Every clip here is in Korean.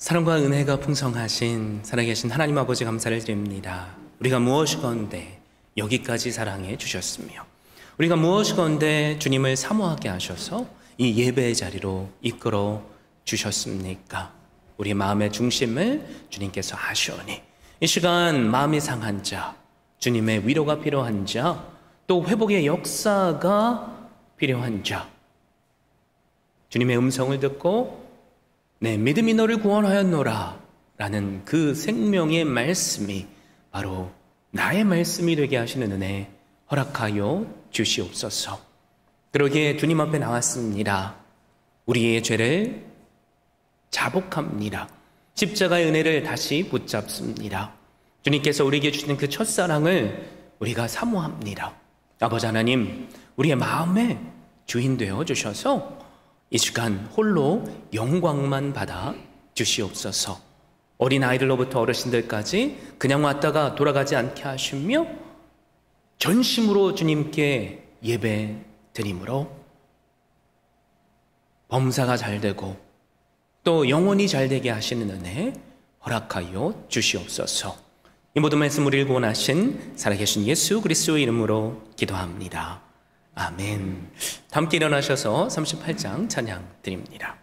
사랑과 은혜가 풍성하신 살아계신 하나님 아버지 감사를 드립니다. 우리가 무엇이건대 여기까지 사랑해 주셨으며 우리가 무엇이건대 주님을 사모하게 하셔서 이 예배의 자리로 이끌어 주셨습니까? 우리 마음의 중심을 주님께서 아시오니 이 시간 마음이 상한 자, 주님의 위로가 필요한 자, 또 회복의 역사가 필요한 자, 주님의 음성을 듣고 내 믿음이 너를 구원하였노라 라는 그 생명의 말씀이 바로 나의 말씀이 되게 하시는 은혜 허락하여 주시옵소서. 그러기에 주님 앞에 나왔습니다. 우리의 죄를 자복합니다. 십자가의 은혜를 다시 붙잡습니다. 주님께서 우리에게 주시는 그 첫사랑을 우리가 사모합니다. 아버지 하나님, 우리의 마음의 주인 되어 주셔서 이 시간 홀로 영광만 받아 주시옵소서. 어린아이들로부터 어르신들까지 그냥 왔다가 돌아가지 않게 하시며 전심으로 주님께 예배 드림으로 범사가 잘 되고 또 영원히 잘 되게 하시는 은혜 허락하여 주시옵소서. 이 모든 말씀 우리를 구원하신 살아계신 예수 그리스도의 이름으로 기도합니다. 아멘. 함께 일어나셔서 38장 찬양 드립니다.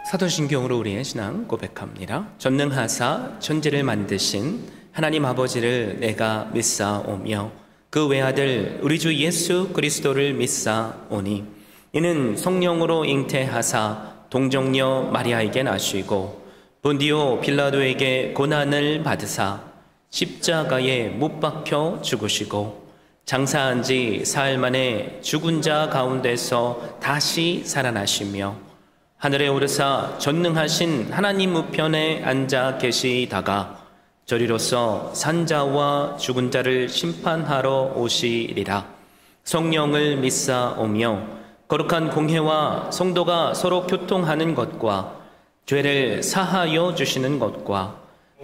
사도신경으로 우리의 신앙 고백합니다. 전능하사 천지를 만드신 하나님 아버지를 내가 믿사오며 그 외아들 우리 주 예수 그리스도를 믿사오니 이는 성령으로 잉태하사 동정녀 마리아에게 나시고 본디오 빌라도에게 고난을 받으사 십자가에 못 박혀 죽으시고 장사한 지 사흘 만에 죽은 자 가운데서 다시 살아나시며 하늘에 오르사 전능하신 하나님 우편에 앉아 계시다가 저리로서 산자와 죽은 자를 심판하러 오시리라. 성령을 믿사오며 거룩한 공회와 성도가 서로 교통하는 것과 죄를 사하여 주시는 것과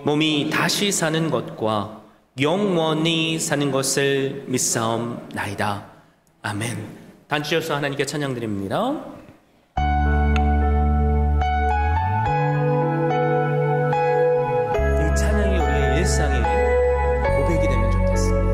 몸이 다시 사는 것과 영원히 사는 것을 믿사옵나이다. 아멘. 단추여서 하나님께 찬양드립니다. 이 찬양이 우리의 일상의 고백이 되면 좋겠습니다.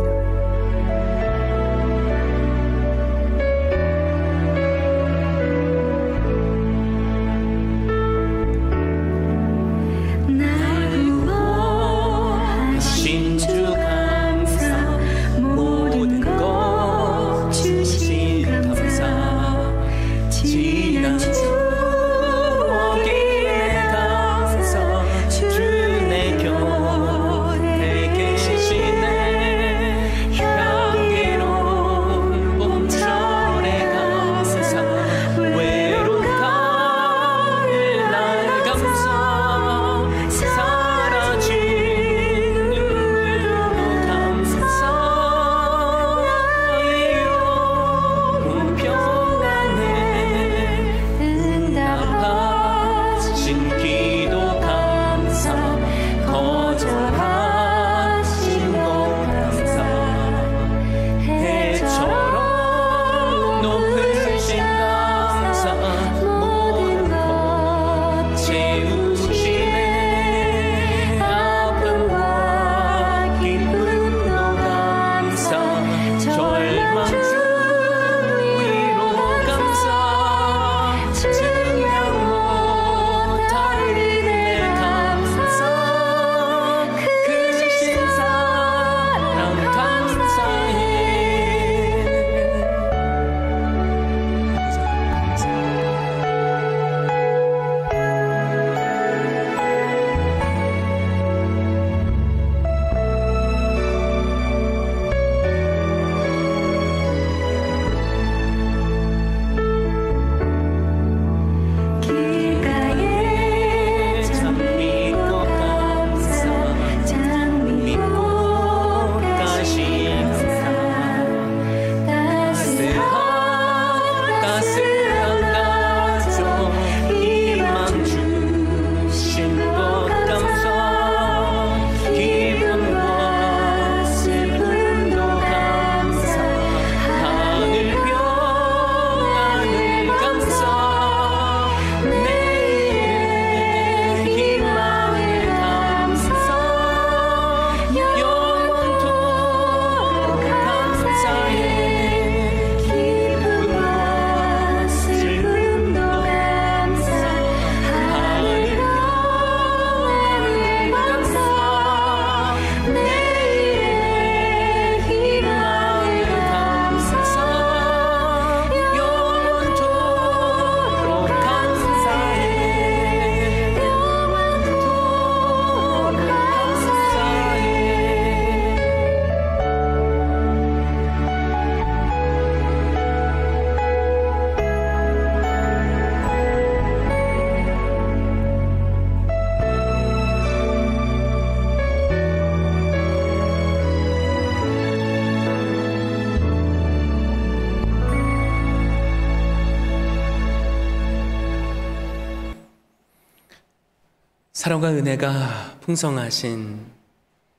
사랑과 은혜가 풍성하신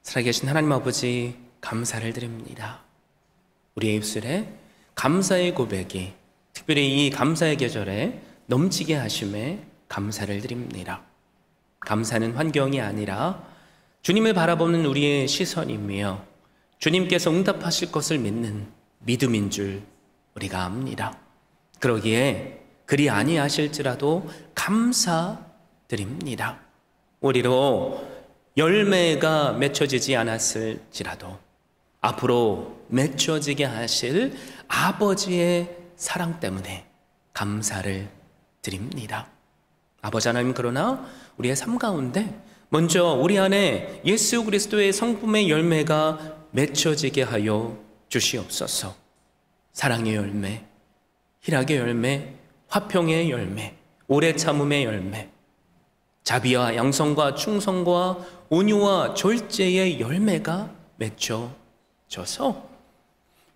살아계신 하나님 아버지 감사를 드립니다. 우리의 입술에 감사의 고백이 특별히 이 감사의 계절에 넘치게 하심에 감사를 드립니다. 감사는 환경이 아니라 주님을 바라보는 우리의 시선이며 주님께서 응답하실 것을 믿는 믿음인 줄 우리가 압니다. 그러기에 그리 아니하실지라도 감사드립니다. 우리로 열매가 맺혀지지 않았을지라도 앞으로 맺혀지게 하실 아버지의 사랑 때문에 감사를 드립니다. 아버지 하나님, 그러나 우리의 삶 가운데 먼저 우리 안에 예수 그리스도의 성품의 열매가 맺혀지게 하여 주시옵소서. 사랑의 열매, 희락의 열매, 화평의 열매, 오래 참음의 열매, 자비와 양성과 충성과 온유와 절제의 열매가 맺혀져서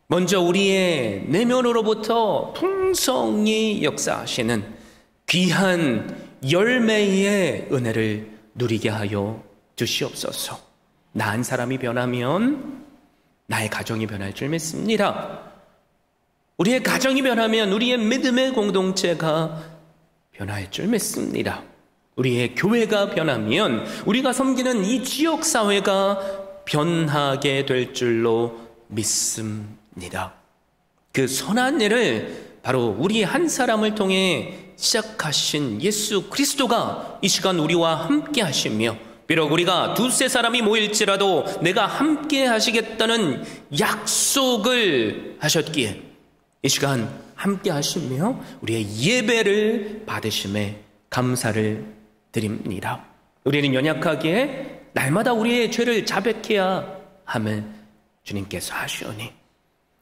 먼저 우리의 내면으로부터 풍성히 역사하시는 귀한 열매의 은혜를 누리게 하여 주시옵소서. 나 한 사람이 변하면 나의 가정이 변할 줄 믿습니다. 우리의 가정이 변하면 우리의 믿음의 공동체가 변할 줄 믿습니다. 우리의 교회가 변하면 우리가 섬기는 이 지역사회가 변하게 될 줄로 믿습니다. 그 선한 일을 바로 우리 한 사람을 통해 시작하신 예수 그리스도가 이 시간 우리와 함께 하시며, 비록 우리가 두세 사람이 모일지라도 내가 함께 하시겠다는 약속을 하셨기에 이 시간 함께 하시며 우리의 예배를 받으심에 감사를 드립니다. 우리는 연약하기에 날마다 우리의 죄를 자백해야 함을 주님께서 하시오니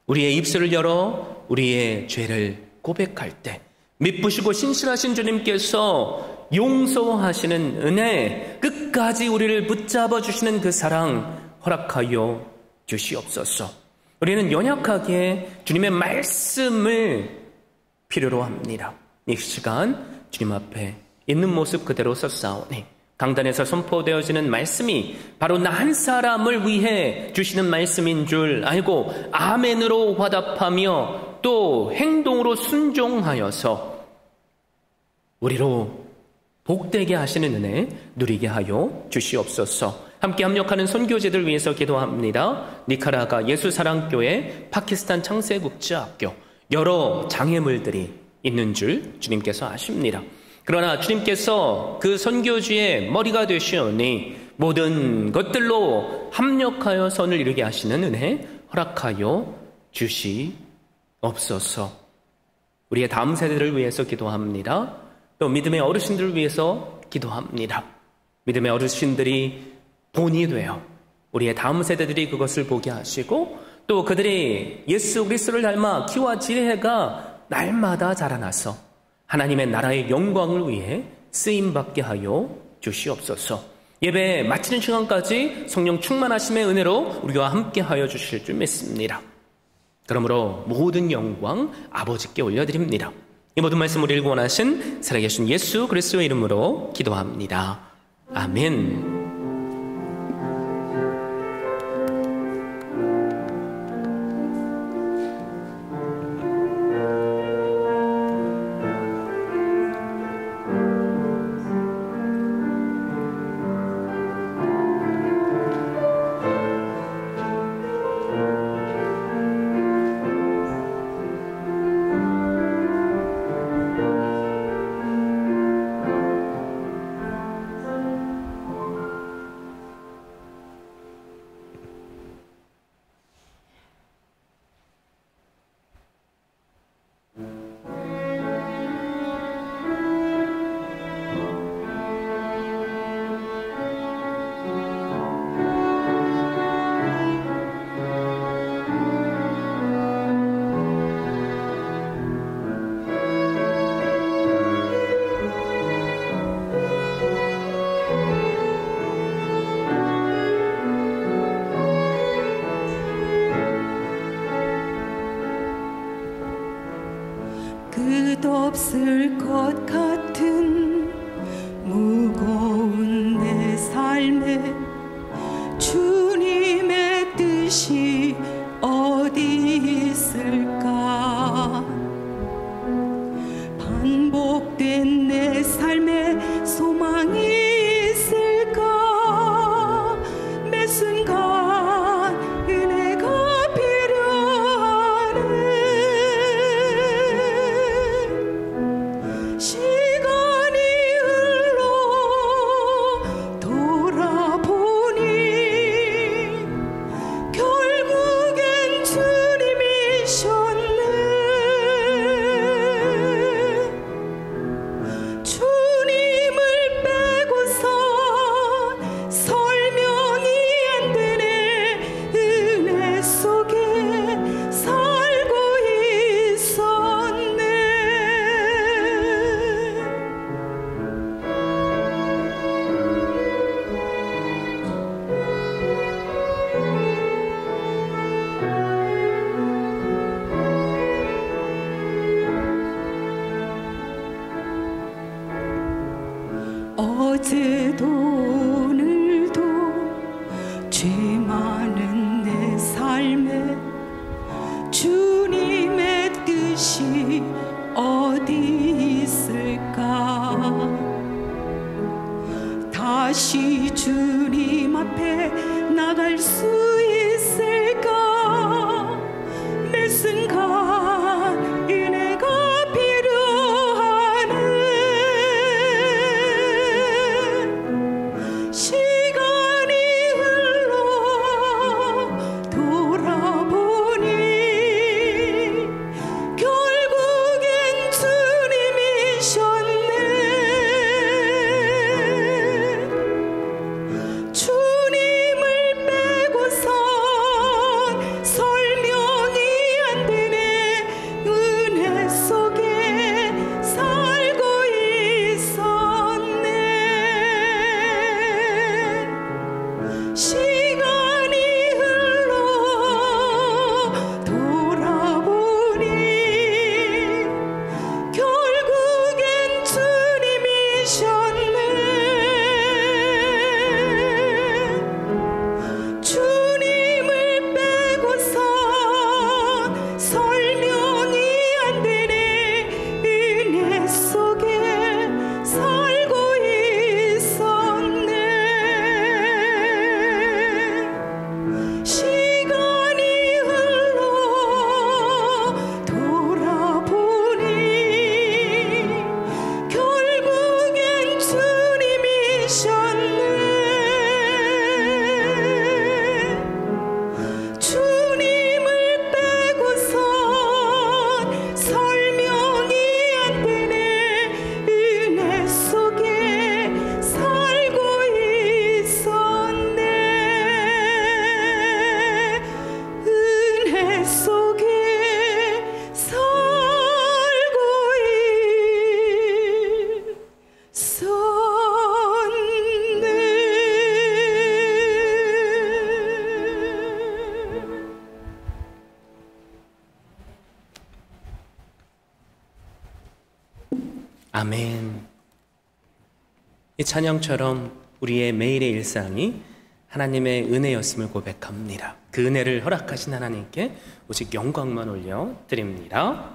우리의 입술을 열어 우리의 죄를 고백할 때 미쁘시고 신실하신 주님께서 용서하시는 은혜, 끝까지 우리를 붙잡아 주시는 그 사랑 허락하여 주시옵소서. 우리는 연약하게 주님의 말씀을 필요로 합니다. 이 시간 주님 앞에 있는 모습 그대로 섰사오니 강단에서 선포되어지는 말씀이 바로 나 한 사람을 위해 주시는 말씀인 줄 알고 아멘으로 화답하며 또 행동으로 순종하여서 우리로 복되게 하시는 은혜 누리게 하여 주시옵소서. 함께 합력하는 선교제들 위해서 기도합니다. 니카라가 예수사랑교회, 파키스탄 창세국제학교 여러 장애물들이 있는 줄 주님께서 아십니다. 그러나 주님께서 그 선교주의 머리가 되시오니 모든 것들로 합력하여 선을 이루게 하시는 은혜 허락하여 주시옵소서. 우리의 다음 세대를 위해서 기도합니다. 또 믿음의 어르신들을 위해서 기도합니다. 믿음의 어르신들이 본이 되어 우리의 다음 세대들이 그것을 보게 하시고 또 그들이 예수 그리스도를 닮아 키와 지혜가 날마다 자라나서 하나님의 나라의 영광을 위해 쓰임받게 하여 주시옵소서. 예배 마치는 시간까지 성령 충만하심의 은혜로 우리와 함께 하여 주실 줄 믿습니다. 그러므로 모든 영광 아버지께 올려드립니다. 이 모든 말씀을 읽고 원하신 살아계신 예수 그리스도의 이름으로 기도합니다. 아멘. 끝없을 것 같은 무거운 내 삶에 주님의 뜻이 어디 있을까? 반복된 내 삶에 소망이 있을까? 매 순간 은혜가 필요하네. 시간이 흘러 돌아보니 결국엔 주님이셨네. 주님을 빼고선 설명이 안 되네. 은혜 속에 살고 있었네. 어제도 오늘도 죄 은혜 속에 살고 있었네. 아멘. 이 찬양처럼 우리의 매일의 일상이 하나님의 은혜였음을 고백합니다. 그 은혜를 허락하신 하나님께 오직 영광만 올려드립니다.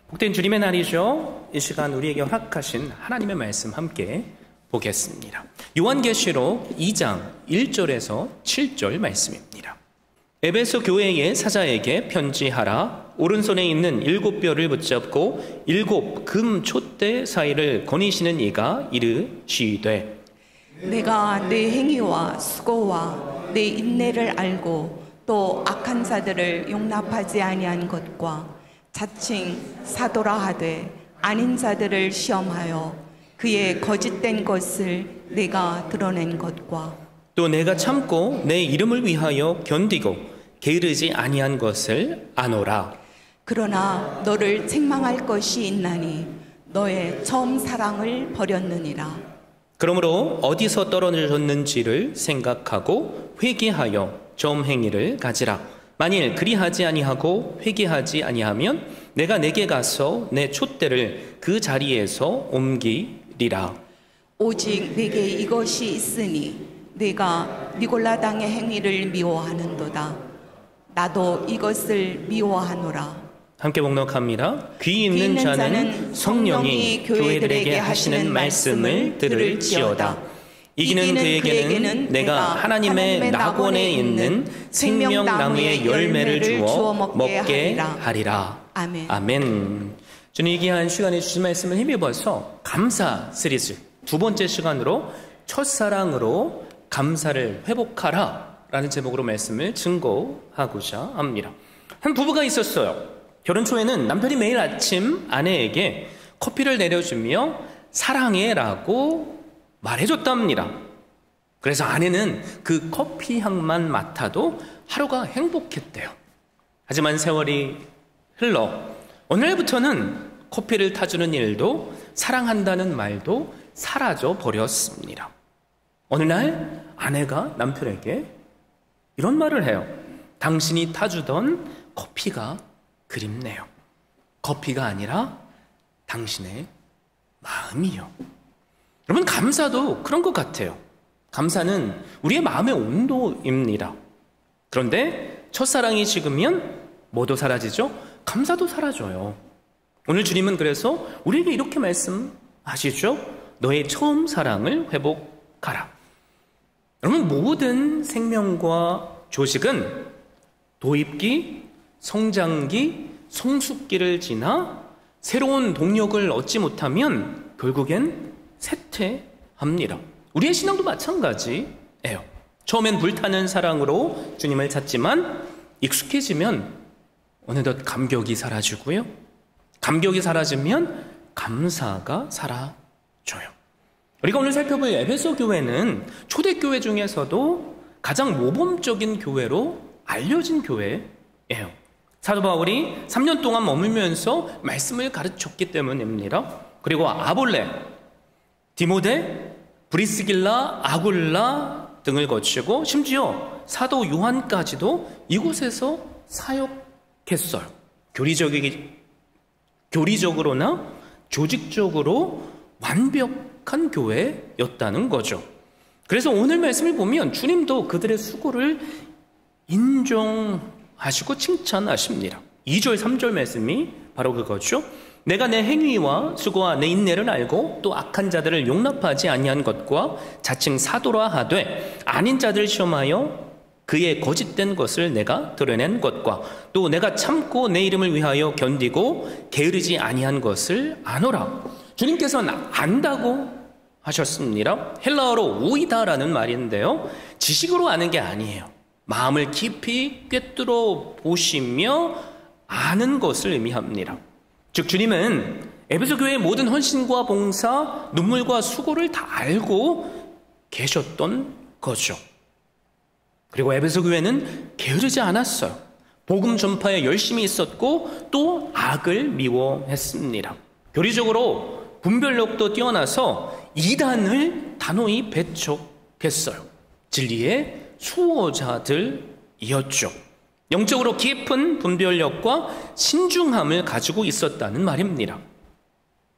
복된 주님의 날이죠. 이 시간 우리에게 허락하신 하나님의 말씀 함께 보겠습니다. 요한계시록 2장 1절에서 7절 말씀입니다. 에베소 교회의 사자에게 편지하라. 오른손에 있는 7뼈를 붙잡고 7 금 촛대 사이를 거니시는 이가 이르시되 내가 내 행위와 수고와 내 인내를 알고 또 악한 자들을 용납하지 아니한 것과 자칭 사도라 하되 아닌 자들을 시험하여 그의 거짓된 것을 내가 드러낸 것과 또 내가 참고 내 이름을 위하여 견디고 게으르지 아니한 것을 아노라. 그러나 너를 책망할 것이 있나니 너의 처음 사랑을 버렸느니라. 그러므로 어디서 떨어졌는지를 생각하고 회개하여 처음 행위를 가지라. 만일 그리하지 아니하고 회개하지 아니하면 내가 내게 가서 내 촛대를 그 자리에서 옮기리라. 오직 내게 이것이 있으니 내가 니골라당의 행위를 미워하는도다. 나도 이것을 미워하노라. 함께 목록합니다. 귀 있는 자는 성령이 교회들에게 하시는 말씀을 들을지어다. 이기는 그에게는 내가 하나님의 낙원에 있는 생명나무의 열매를 주어 먹게 하리라. 아멘. 아멘. 저는 이 귀한 시간에 주신 말씀을 힘입어서 감사 시리즈 두 번째 시간으로 첫사랑으로 감사를 회복하라 라는 제목으로 말씀을 증거하고자 합니다. 한 부부가 있었어요. 결혼 초에는 남편이 매일 아침 아내에게 커피를 내려주며 사랑해 라고 말해줬답니다. 그래서 아내는 그 커피 향만 맡아도 하루가 행복했대요. 하지만 세월이 흘러 어느 날부터는 커피를 타주는 일도 사랑한다는 말도 사라져 버렸습니다. 어느 날 아내가 남편에게 이런 말을 해요. 당신이 타주던 커피가 그립네요. 커피가 아니라 당신의 마음이요. 여러분, 감사도 그런 것 같아요. 감사는 우리의 마음의 온도입니다. 그런데 첫사랑이 식으면 뭐도 사라지죠? 감사도 사라져요. 오늘 주님은 그래서 우리에게 이렇게 말씀하시죠. 너의 처음 사랑을 회복하라. 여러분, 모든 생명과 조직은 도입기, 성장기, 성숙기를 지나 새로운 동력을 얻지 못하면 결국엔 쇠퇴합니다. 우리의 신앙도 마찬가지예요. 처음엔 불타는 사랑으로 주님을 찾지만 익숙해지면 어느덧 감격이 사라지고요. 감격이 사라지면 감사가 사라져요. 우리가 오늘 살펴볼 에베소 교회는 초대교회 중에서도 가장 모범적인 교회로 알려진 교회예요. 사도 바울이 3년 동안 머물면서 말씀을 가르쳤기 때문입니다. 그리고 아볼레, 디모데, 브리스길라, 아굴라 등을 거치고 심지어 사도 요한까지도 이곳에서 사역했어요. 교리적으로나 조직적으로 완벽한 교회였다는 거죠. 그래서 오늘 말씀을 보면 주님도 그들의 수고를 인정하시고 칭찬하십니다. 2절 3절 말씀이 바로 그거죠. 내가 내 행위와 수고와 내 인내를 알고 또 악한 자들을 용납하지 아니한 것과 자칭 사도라 하되 아닌 자들을 시험하여 그의 거짓된 것을 내가 드러낸 것과 또 내가 참고 내 이름을 위하여 견디고 게으르지 아니한 것을 아노라. 주님께서는 안다고 하셨습니다. 헬라어로 우이다라는 말인데요, 지식으로 아는 게 아니에요. 마음을 깊이 꿰뚫어 보시며 아는 것을 의미합니다. 즉 주님은 에베소 교회의 모든 헌신과 봉사, 눈물과 수고를 다 알고 계셨던 거죠. 그리고 에베소 교회는 게으르지 않았어요. 복음 전파에 열심히 있었고 또 악을 미워했습니다. 교리적으로 분별력도 뛰어나서 이단을 단호히 배척했어요. 진리의 수호자들이었죠. 영적으로 깊은 분별력과 신중함을 가지고 있었다는 말입니다.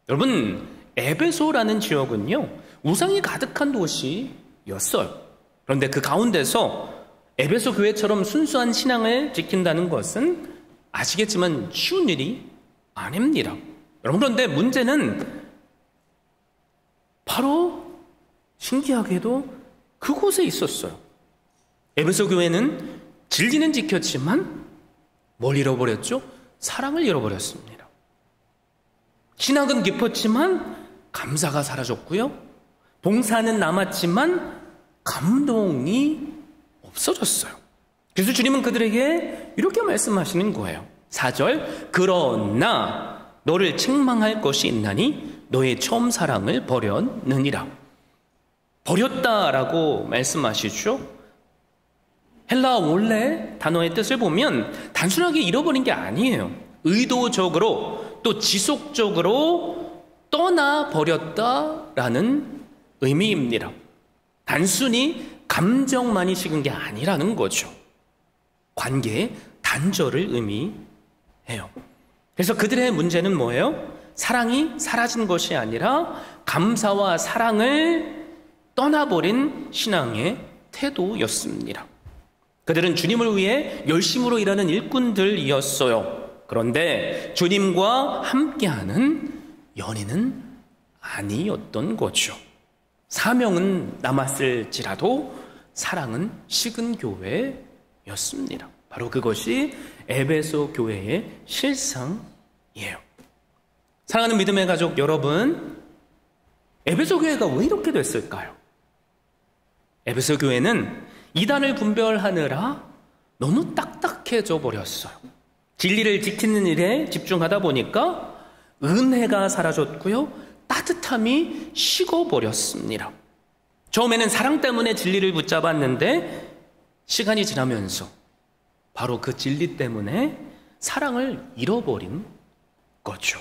여러분, 에베소라는 지역은요, 우상이 가득한 도시였어요. 그런데 그 가운데서 에베소 교회처럼 순수한 신앙을 지킨다는 것은 아시겠지만 쉬운 일이 아닙니다. 여러분, 그런데 문제는 바로 신기하게도 그곳에 있었어요. 에베소 교회는 진리는 지켰지만 뭘 잃어버렸죠? 사랑을 잃어버렸습니다. 신학은 깊었지만 감사가 사라졌고요. 봉사는 남았지만 감동이 없어졌어요. 그래서 주님은 그들에게 이렇게 말씀하시는 거예요. 4절, 그러나 너를 책망할 것이 있나니 너의 처음 사랑을 버렸느니라. 버렸다라고 말씀하시죠. 헬라 원래 단어의 뜻을 보면 단순하게 잃어버린 게 아니에요. 의도적으로 또 지속적으로 떠나버렸다라는 의미입니다. 단순히 감정만이 식은 게 아니라는 거죠. 관계의 단절을 의미해요. 그래서 그들의 문제는 뭐예요? 사랑이 사라진 것이 아니라 감사와 사랑을 떠나버린 신앙의 태도였습니다. 그들은 주님을 위해 열심으로 일하는 일꾼들이었어요. 그런데 주님과 함께하는 연인은 아니었던 거죠. 사명은 남았을지라도 사랑은 식은 교회였습니다. 바로 그것이 에베소 교회의 실상이에요. 사랑하는 믿음의 가족 여러분, 에베소 교회가 왜 이렇게 됐을까요? 에베소 교회는 이단을 분별하느라 너무 딱딱해져 버렸어요. 진리를 지키는 일에 집중하다 보니까 은혜가 사라졌고요. 따뜻함이 식어버렸습니다. 처음에는 사랑 때문에 진리를 붙잡았는데 시간이 지나면서 바로 그 진리 때문에 사랑을 잃어버린 거죠.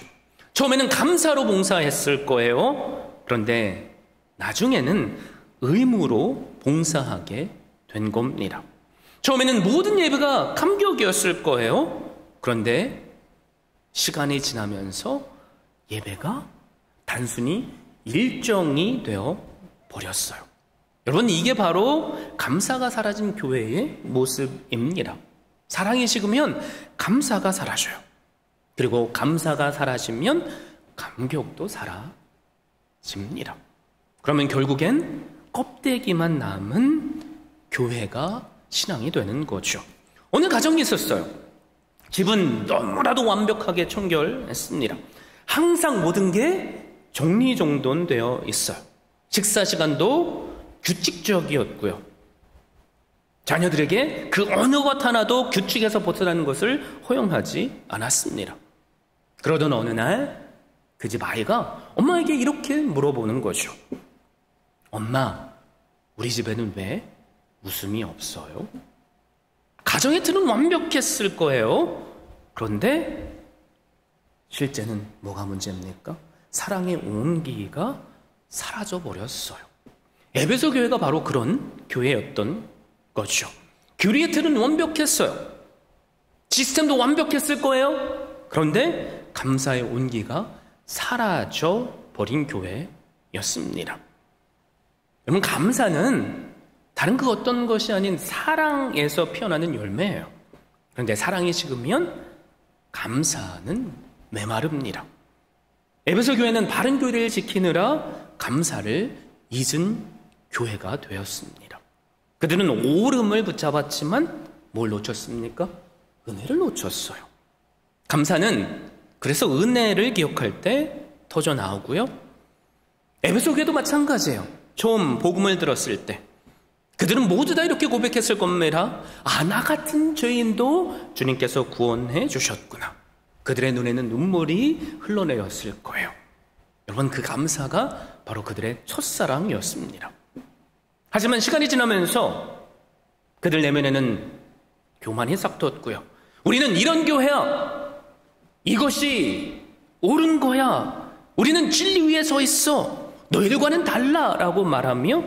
처음에는 감사로 봉사했을 거예요. 그런데 나중에는 의무로 봉사하게 된 겁니다. 처음에는 모든 예배가 감격이었을 거예요. 그런데 시간이 지나면서 예배가 단순히 일정이 되어 버렸어요. 여러분, 이게 바로 감사가 사라진 교회의 모습입니다. 사랑이 식으면 감사가 사라져요. 그리고 감사가 사라지면 감격도 사라집니다. 그러면 결국엔 껍데기만 남은 교회가 신앙이 되는 거죠. 어느 가정이 있었어요. 집은 너무나도 완벽하게 청결했습니다. 항상 모든 게 정리정돈되어 있어요. 식사 시간도 규칙적이었고요. 자녀들에게 그 어느 것 하나도 규칙에서 벗어나는 것을 허용하지 않았습니다. 그러던 어느 날 그 집 아이가 엄마에게 이렇게 물어보는 거죠. 엄마, 우리 집에는 왜 웃음이 없어요? 가정의 틀은 완벽했을 거예요. 그런데 실제는 뭐가 문제입니까? 사랑의 온기가 사라져 버렸어요. 에베소 교회가 바로 그런 교회였던 거죠. 교리의 틀은 완벽했어요. 시스템도 완벽했을 거예요. 그런데 감사의 온기가 사라져 버린 교회였습니다. 여러분, 감사는 다른 그 어떤 것이 아닌 사랑에서 피어나는 열매예요. 그런데 사랑이 식으면 감사는 메마릅니다. 에베소 교회는 바른 교리를 지키느라 감사를 잊은 교회가 되었습니다. 그들은 오름을 붙잡았지만 뭘 놓쳤습니까? 은혜를 놓쳤어요. 감사는 그래서 은혜를 기억할 때 터져 나오고요. 에베소 교회도 마찬가지예요. 처음 복음을 들었을 때 그들은 모두 다 이렇게 고백했을 겁니다. 아, 나 같은 죄인도 주님께서 구원해 주셨구나. 그들의 눈에는 눈물이 흘러내렸을 거예요. 여러분, 그 감사가 바로 그들의 첫사랑이었습니다. 하지만 시간이 지나면서 그들 내면에는 교만이 싹 텄고요. 우리는 이런 교회야. 이것이 옳은 거야. 우리는 진리 위에 서 있어. 너희들과는 달라라고 말하며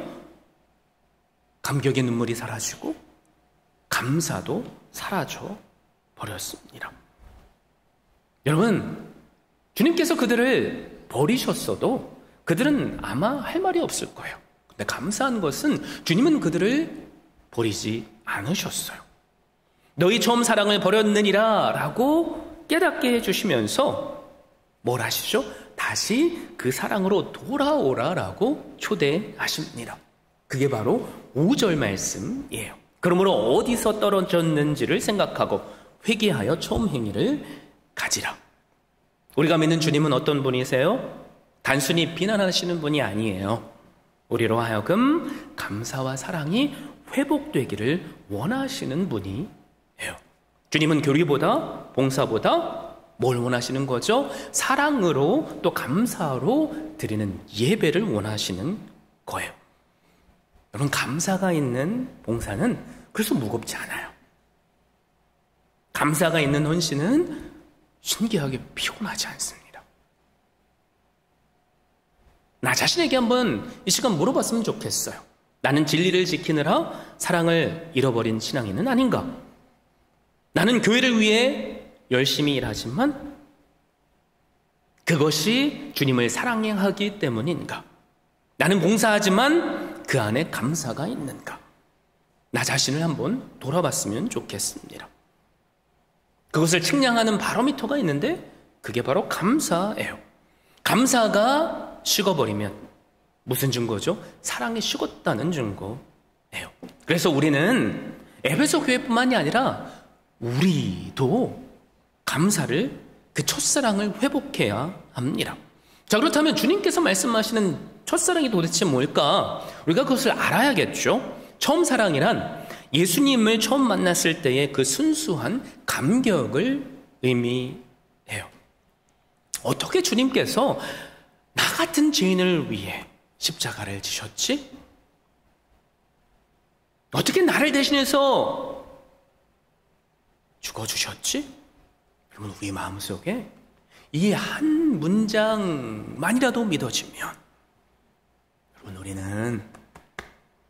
감격의 눈물이 사라지고 감사도 사라져 버렸습니다. 여러분, 주님께서 그들을 버리셨어도 그들은 아마 할 말이 없을 거예요. 근데 감사한 것은 주님은 그들을 버리지 않으셨어요. 너희 처음 사랑을 버렸느니라 라고 깨닫게 해주시면서 뭘 하시죠? 다시 그 사랑으로 돌아오라 라고 초대하십니다. 그게 바로 5절 말씀이에요. 그러므로 어디서 떨어졌는지를 생각하고 회개하여 처음 행위를 가지라. 우리가 믿는 주님은 어떤 분이세요? 단순히 비난하시는 분이 아니에요. 우리로 하여금 감사와 사랑이 회복되기를 원하시는 분이에요. 주님은 교리보다 봉사보다 뭘 원하시는 거죠? 사랑으로 또 감사로 드리는 예배를 원하시는 거예요. 여러분, 감사가 있는 봉사는 그래서 무겁지 않아요. 감사가 있는 헌신은 신기하게 피곤하지 않습니다. 나 자신에게 한번 이 시간 물어봤으면 좋겠어요. 나는 진리를 지키느라 사랑을 잃어버린 신앙인은 아닌가? 나는 교회를 위해 열심히 일하지만 그것이 주님을 사랑하기 때문인가? 나는 봉사하지만 그 안에 감사가 있는가? 나 자신을 한번 돌아봤으면 좋겠습니다. 그것을 측량하는 바로미터가 있는데 그게 바로 감사예요. 감사가 식어버리면 무슨 증거죠? 사랑이 식었다는 증거예요. 그래서 우리는 에베소 교회뿐만이 아니라 우리도 감사를, 그 첫사랑을 회복해야 합니다. 자, 그렇다면 주님께서 말씀하시는 첫사랑이 도대체 뭘까? 우리가 그것을 알아야겠죠. 처음 사랑이란 예수님을 처음 만났을 때의 그 순수한 감격을 의미해요. 어떻게 주님께서 나 같은 죄인을 위해 십자가를 지셨지? 어떻게 나를 대신해서 죽어주셨지? 여러분, 우리 마음속에 이 한 문장만이라도 믿어지면 여러분, 우리는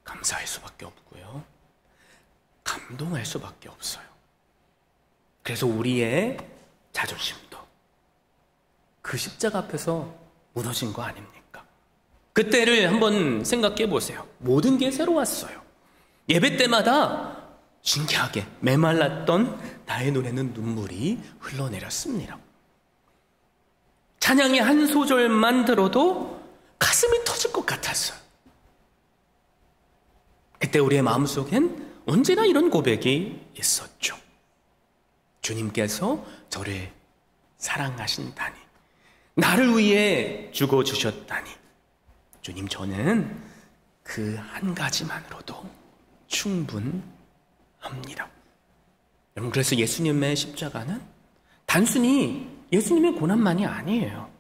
감사할 수밖에 없고요, 감동할 수밖에 없어요. 그래서 우리의 자존심도 그 십자가 앞에서 무너진 거 아닙니까? 그때를 한번 생각해 보세요. 모든 게 새로웠어요. 예배 때마다 신기하게 메말랐던 나의 눈에는 눈물이 흘러내렸습니다. 찬양의 한 소절만 들어도 가슴이 터질 것 같았어요. 그때 우리의 마음속엔 언제나 이런 고백이 있었죠. 주님께서 저를 사랑하신다니, 나를 위해 죽어주셨다니, 주님, 저는 그 한 가지만으로도 충분합니다. 여러분, 그래서 예수님의 십자가는 단순히 예수님의 고난만이 아니에요.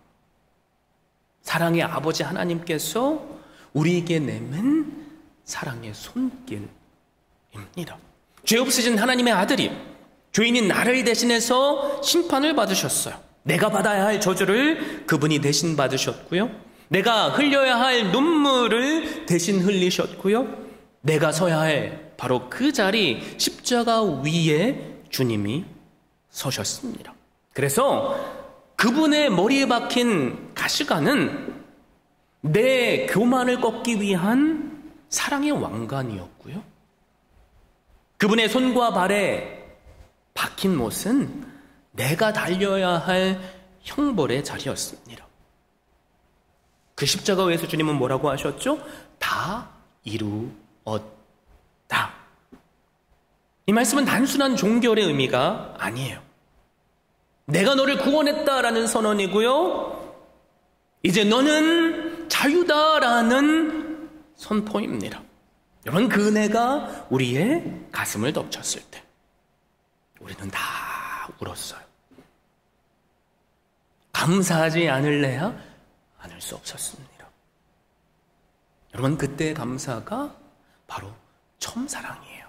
사랑의 아버지 하나님께서 우리에게 내민 사랑의 손길입니다. 죄 없으신 하나님의 아들이 죄인인 나를 대신해서 심판을 받으셨어요. 내가 받아야 할 저주를 그분이 대신 받으셨고요, 내가 흘려야 할 눈물을 대신 흘리셨고요, 내가 서야 할 바로 그 자리 십자가 위에 주님이 서셨습니다. 그래서 그분의 머리에 박힌 가시관은 내 교만을 꺾기 위한 사랑의 왕관이었고요, 그분의 손과 발에 박힌 못은 내가 달려야 할 형벌의 자리였습니다. 그 십자가 위에서 주님은 뭐라고 하셨죠? 다 이루었다. 이 말씀은 단순한 종결의 의미가 아니에요. 내가 너를 구원했다라는 선언이고요, 이제 너는 자유다라는 선포입니다. 여러분, 그 은혜가 우리의 가슴을 덮쳤을 때 우리는 다 울었어요. 감사하지 않을래야 않을 수 없었습니다. 여러분, 그때의 감사가 바로 처음 사랑이에요.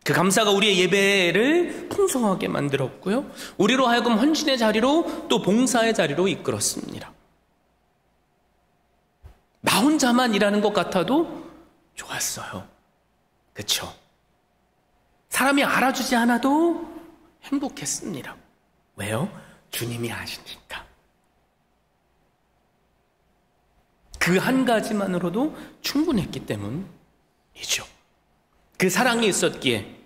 그 감사가 우리의 예배를 풍성하게 만들었고요. 우리로 하여금 헌신의 자리로 또 봉사의 자리로 이끌었습니다. 나 혼자만 일하는 것 같아도 좋았어요. 그렇죠? 사람이 알아주지 않아도 행복했습니다. 왜요? 주님이 아시니까. 그 한 가지만으로도 충분했기 때문이죠. 그 사랑이 있었기에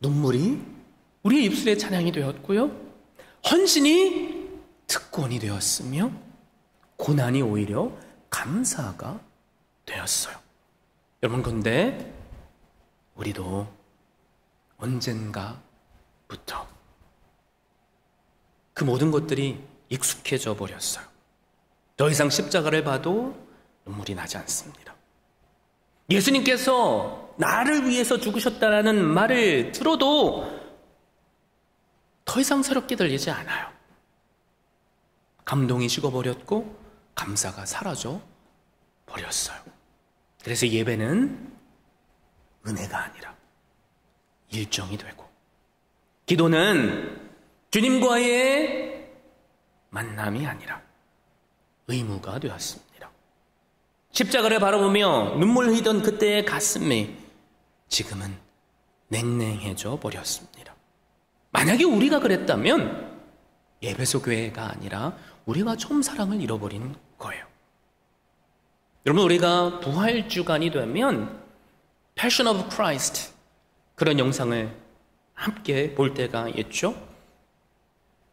눈물이 우리의 입술의 찬양이 되었고요. 헌신이 특권이 되었으며 고난이 오히려 감사가 되었어요. 여러분, 그런데 우리도 언젠가부터 그 모든 것들이 익숙해져 버렸어요. 더 이상 십자가를 봐도 눈물이 나지 않습니다. 예수님께서 나를 위해서 죽으셨다라는 말을 들어도 더 이상 새롭게 들리지 않아요. 감동이 식어버렸고 감사가 사라져 버렸어요. 그래서 예배는 은혜가 아니라 일정이 되고, 기도는 주님과의 만남이 아니라 의무가 되었습니다. 십자가를 바라보며 눈물 흘리던 그때의 가슴이 지금은 냉랭해져 버렸습니다. 만약에 우리가 그랬다면 에베소 교회가 아니라 우리가 처음 사랑을 잃어버린 거예요. 여러분, 우리가 부활주간이 되면 Passion of Christ, 그런 영상을 함께 볼 때가 있죠.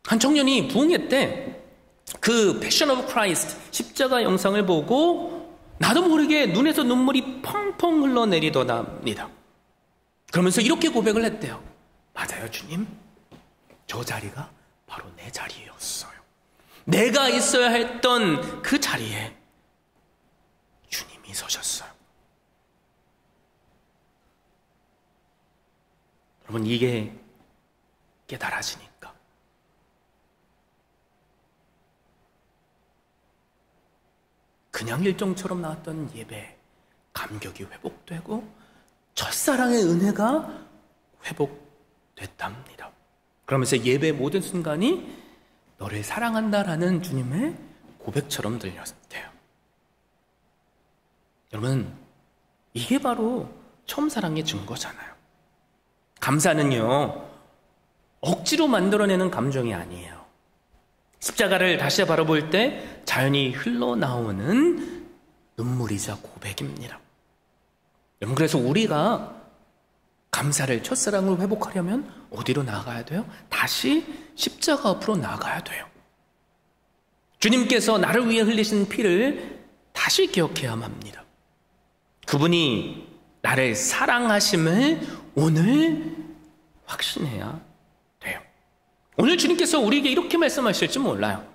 한 청년이 부흥회 때 그 Passion of Christ 십자가 영상을 보고 나도 모르게 눈에서 눈물이 펑펑 흘러내리더랍니다. 그러면서 이렇게 고백을 했대요. 맞아요, 주님. 저 자리가 바로 내 자리였어요. 내가 있어야 했던 그 자리에 주님이 서셨어요. 여러분, 이게 깨달아지니까 그냥 일정처럼 나왔던 예배, 감격이 회복되고 첫사랑의 은혜가 회복됐답니다. 그러면서 예배의 모든 순간이 너를 사랑한다라는 주님의 고백처럼 들렸대요. 여러분, 이게 바로 처음 사랑의 증거잖아요. 감사는요, 억지로 만들어내는 감정이 아니에요. 십자가를 다시 바라볼 때 자연히 흘러나오는 눈물이자 고백입니다. 여러분, 그래서 우리가 감사를, 첫사랑을 회복하려면 어디로 나아가야 돼요? 다시 십자가 앞으로 나아가야 돼요. 주님께서 나를 위해 흘리신 피를 다시 기억해야만 합니다. 그분이 나를 사랑하심을 오늘 확신해야 돼요. 오늘 주님께서 우리에게 이렇게 말씀하실지 몰라요.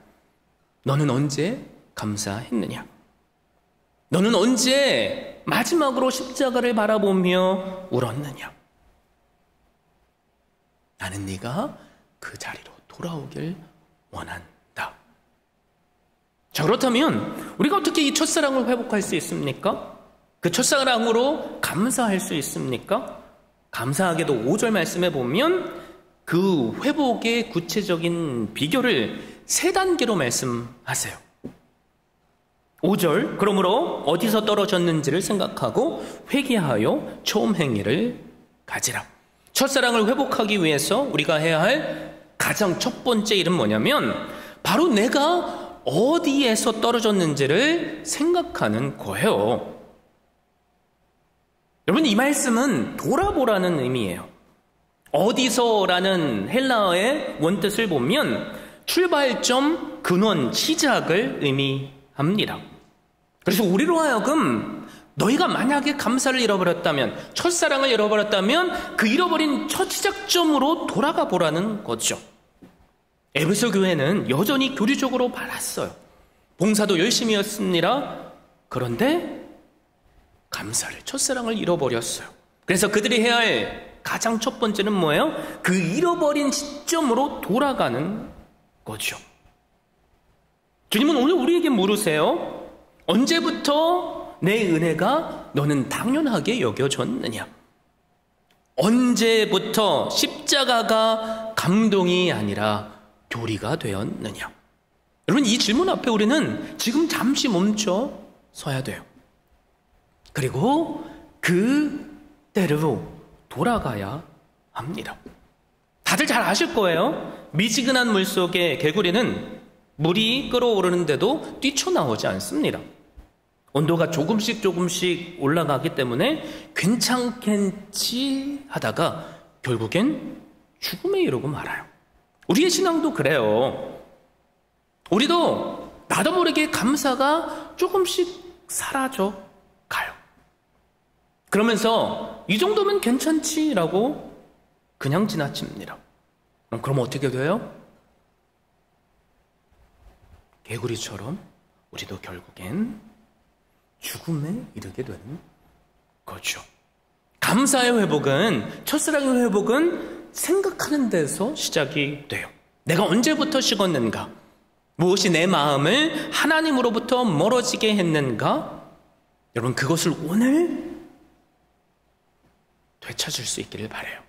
너는 언제 감사했느냐? 너는 언제 마지막으로 십자가를 바라보며 울었느냐? 나는 네가 그 자리로 돌아오길 원한다. 자, 그렇다면 우리가 어떻게 이 첫사랑을 회복할 수 있습니까? 그 첫사랑으로 감사할 수 있습니까? 감사하게도 5절 말씀에 보면 그 회복의 구체적인 비결을 3단계로 말씀하세요. 5절, 그러므로 어디서 떨어졌는지를 생각하고 회개하여 처음 행위를 가지라. 첫사랑을 회복하기 위해서 우리가 해야 할 가장 첫 번째 일은 뭐냐면 바로 내가 어디에서 떨어졌는지를 생각하는 거예요. 여러분, 이 말씀은 돌아보라는 의미예요. 어디서라는 헬라어의 원뜻을 보면 출발점, 근원, 시작을 의미합니다. 그래서 우리로 하여금 너희가 만약에 감사를 잃어버렸다면, 첫사랑을 잃어버렸다면 그 잃어버린 첫 시작점으로 돌아가 보라는 거죠. 에베소 교회는 여전히 교리적으로 바랐어요. 봉사도 열심히 했습니다. 그런데 감사를, 첫사랑을 잃어버렸어요. 그래서 그들이 해야 할 가장 첫 번째는 뭐예요? 그 잃어버린 시점으로 돌아가는 거죠. 주님은 오늘 우리에게 물으세요. 언제부터 내 은혜가 너는 당연하게 여겨졌느냐? 언제부터 십자가가 감동이 아니라 교리가 되었느냐? 여러분, 이 질문 앞에 우리는 지금 잠시 멈춰 서야 돼요. 그리고 그 때로 돌아가야 합니다. 다들 잘 아실 거예요. 미지근한 물 속에 개구리는 물이 끓어오르는데도 뛰쳐나오지 않습니다. 온도가 조금씩 올라가기 때문에 괜찮겠지 하다가 결국엔 죽음에 이르고 말아요. 우리의 신앙도 그래요. 우리도 나도 모르게 감사가 조금씩 사라져 가요. 그러면서 이 정도면 괜찮지라고 그냥 지나칩니다. 그럼 어떻게 돼요? 개구리처럼 우리도 결국엔 죽음에 이르게 되는 거죠. 감사의 회복은, 첫사랑의 회복은 생각하는 데서 시작이 돼요. 내가 언제부터 식었는가? 무엇이 내 마음을 하나님으로부터 멀어지게 했는가? 여러분, 그것을 오늘 되찾을 수 있기를 바라요.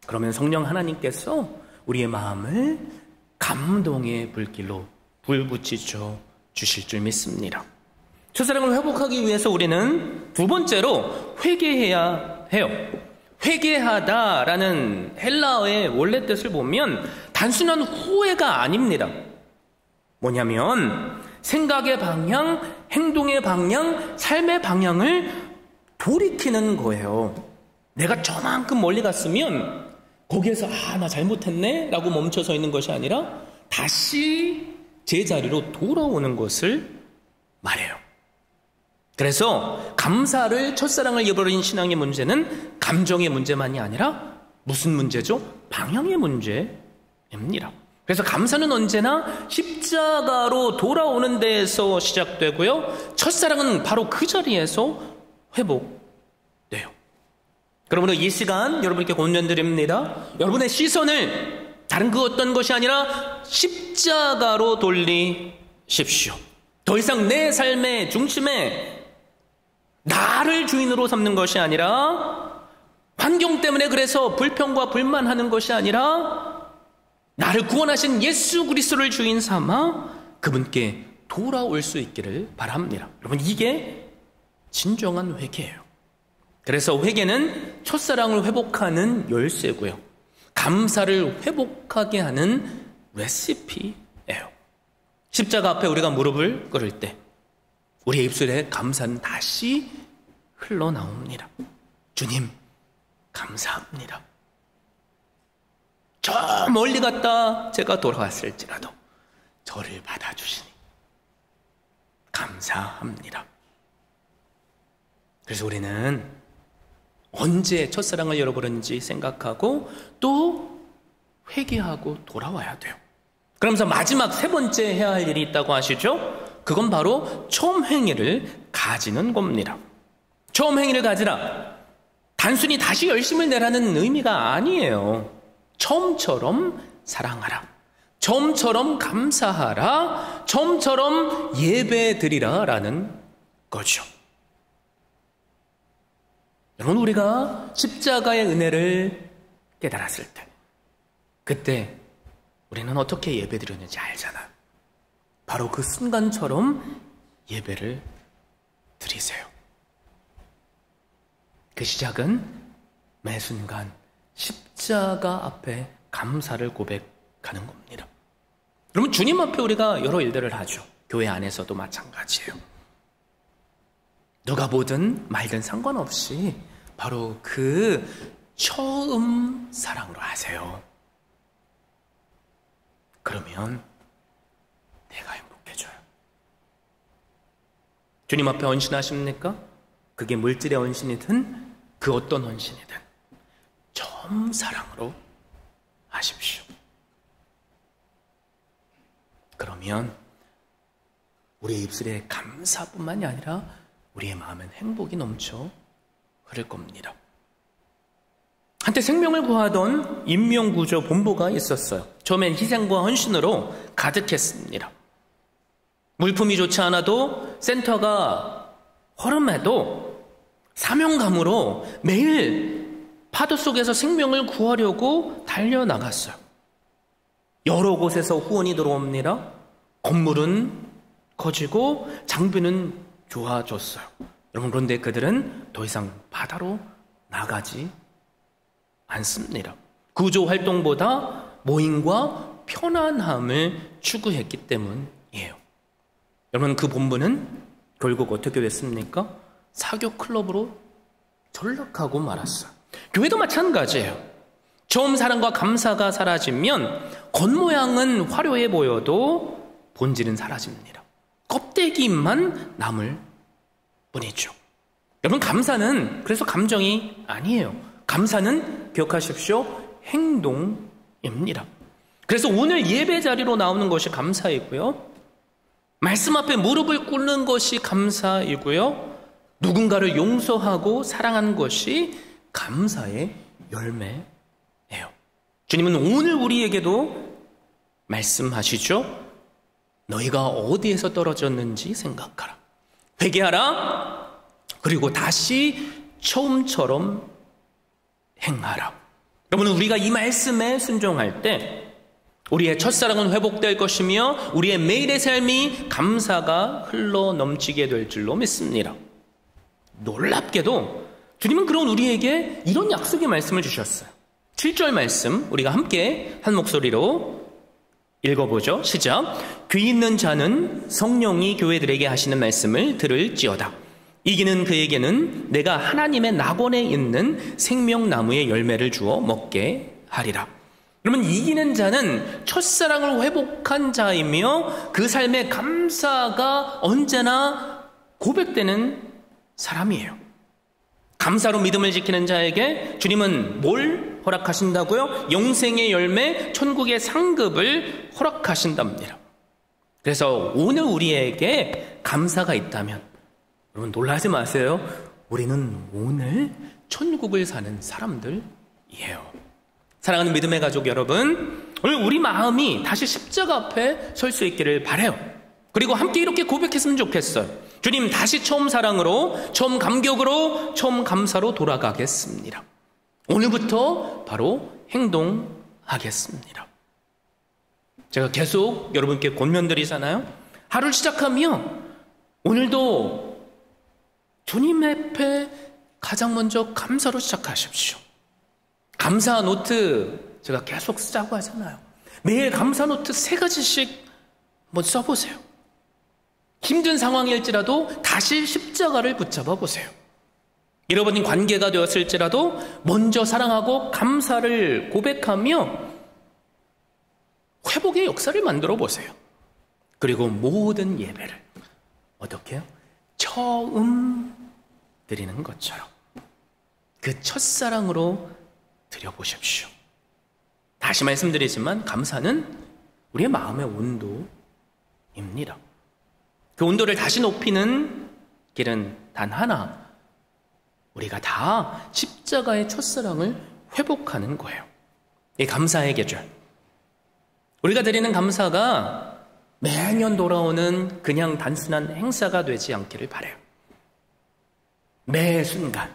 그러면 성령 하나님께서 우리의 마음을 감동의 불길로 불붙이셔 주실 줄 믿습니다. 첫사랑을 회복하기 위해서 우리는 두 번째로 회개해야 해요. 회개하다라는 헬라어의 원래 뜻을 보면 단순한 후회가 아닙니다. 뭐냐면 생각의 방향, 행동의 방향, 삶의 방향을 돌이키는 거예요. 내가 저만큼 멀리 갔으면 거기에서 나 잘못했네 라고 멈춰서 있는 것이 아니라 다시 제자리로 돌아오는 것을 말해요. 그래서 감사를, 첫사랑을 잃어버린 신앙의 문제는 감정의 문제만이 아니라 무슨 문제죠? 방향의 문제입니다. 그래서 감사는 언제나 십자가로 돌아오는 데에서 시작되고요, 첫사랑은 바로 그 자리에서 회복돼요. 그러므로 이 시간 여러분께 권면드립니다. 여러분의 시선을 다른 그 어떤 것이 아니라 십자가로 돌리십시오. 더 이상 내 삶의 중심에 나를 주인으로 삼는 것이 아니라, 환경 때문에 그래서 불평과 불만하는 것이 아니라 나를 구원하신 예수 그리스도를 주인 삼아 그분께 돌아올 수 있기를 바랍니다. 여러분, 이게 진정한 회개예요. 그래서 회개는 첫사랑을 회복하는 열쇠고요, 감사를 회복하게 하는 레시피예요. 십자가 앞에 우리가 무릎을 꿇을 때 우리의 입술에 감사는 다시 흘러나옵니다. 주님, 감사합니다. 저 멀리 갔다 제가 돌아왔을지라도 저를 받아주시니 감사합니다. 그래서 우리는 언제 첫사랑을 잃어버렸는지 생각하고 또 회개하고 돌아와야 돼요. 그러면서 마지막 세 번째 해야 할 일이 있다고 하시죠? 그건 바로 처음 행위를 가지는 겁니다. 처음 행위를 가지라. 단순히 다시 열심을 내라는 의미가 아니에요. 처음처럼 사랑하라. 처음처럼 감사하라. 처음처럼 예배드리라 라는 거죠. 여러분, 우리가 십자가의 은혜를 깨달았을 때, 그때 우리는 어떻게 예배드렸는지 알잖아요. 바로 그 순간처럼 예배를 드리세요. 그 시작은 매 순간 십자가 앞에 감사를 고백하는 겁니다. 여러분, 주님 앞에 우리가 여러 일들을 하죠. 교회 안에서도 마찬가지예요. 누가 보든 말든 상관없이 바로 그 처음 사랑으로 하세요. 그러면 내가 행복해져요. 주님 앞에 헌신하십니까? 그게 물질의 헌신이든 그 어떤 헌신이든 처음 사랑으로 하십시오. 그러면 우리의 입술에 감사뿐만이 아니라 우리의 마음엔 행복이 넘쳐 흐를 겁니다. 한때 생명을 구하던 인명구조 본부가 있었어요. 처음엔 희생과 헌신으로 가득했습니다. 물품이 좋지 않아도, 센터가 허름해도 사명감으로 매일 파도 속에서 생명을 구하려고 달려나갔어요. 여러 곳에서 후원이 들어옵니다. 건물은 커지고 장비는 좋아졌어요. 여러분, 그런데 그들은 더 이상 바다로 나가지 않습니다. 구조 활동보다 모임과 편안함을 추구했기 때문이에요. 여러분, 그 본부는 결국 어떻게 됐습니까? 사교 클럽으로 전락하고 말았어요. 교회도 마찬가지예요. 처음 사랑과 감사가 사라지면 겉모양은 화려해 보여도 본질은 사라집니다. 껍데기만 남을 뿐이죠. 여러분, 감사는 그래서 감정이 아니에요. 감사는 기억하십시오. 행동입니다. 그래서 오늘 예배 자리로 나오는 것이 감사이고요. 말씀 앞에 무릎을 꿇는 것이 감사이고요. 누군가를 용서하고 사랑하는 것이 감사의 열매예요. 주님은 오늘 우리에게도 말씀하시죠. 너희가 어디에서 떨어졌는지 생각하라. 회개하라. 그리고 다시 처음처럼 행하라. 여러분, 우리가 이 말씀에 순종할 때 우리의 첫사랑은 회복될 것이며 우리의 매일의 삶이 감사가 흘러 넘치게 될 줄로 믿습니다. 놀랍게도 주님은 그런 우리에게 이런 약속의 말씀을 주셨어요. 7절 말씀 우리가 함께 한 목소리로 읽어보죠. 시작. 귀 있는 자는 성령이 교회들에게 하시는 말씀을 들을지어다. 이기는 그에게는 내가 하나님의 낙원에 있는 생명나무의 열매를 주어 먹게 하리라. 그러면 이기는 자는 첫사랑을 회복한 자이며 그 삶의 감사가 언제나 고백되는 사람이에요. 감사로 믿음을 지키는 자에게 주님은 뭘 허락하신다고요? 영생의 열매, 천국의 상급을 허락하신답니다. 그래서 오늘 우리에게 감사가 있다면 여러분 놀라지 마세요. 우리는 오늘 천국을 사는 사람들이에요. 사랑하는 믿음의 가족 여러분, 오늘 우리 마음이 다시 십자가 앞에 설 수 있기를 바라요. 그리고 함께 이렇게 고백했으면 좋겠어요. 주님, 다시 처음 사랑으로, 처음 감격으로, 처음 감사로 돌아가겠습니다. 오늘부터 바로 행동하겠습니다. 제가 계속 여러분께 권면드리잖아요. 하루를 시작하며 오늘도 주님 앞에 가장 먼저 감사로 시작하십시오. 감사 노트 제가 계속 쓰자고 하잖아요. 매일 감사 노트 3가지씩 한번 써보세요. 힘든 상황일지라도 다시 십자가를 붙잡아 보세요. 잃어버린 관계가 되었을지라도 먼저 사랑하고 감사를 고백하며 회복의 역사를 만들어 보세요. 그리고 모든 예배를 어떻게 해요? 처음 드리는 것처럼 그 첫사랑으로 드려보십시오. 다시 말씀드리지만 감사는 우리의 마음의 온도입니다. 그 온도를 다시 높이는 길은 단 하나, 우리가 다 십자가의 첫사랑을 회복하는 거예요. 이 감사의 계절, 우리가 드리는 감사가 매년 돌아오는 그냥 단순한 행사가 되지 않기를 바라요. 매 순간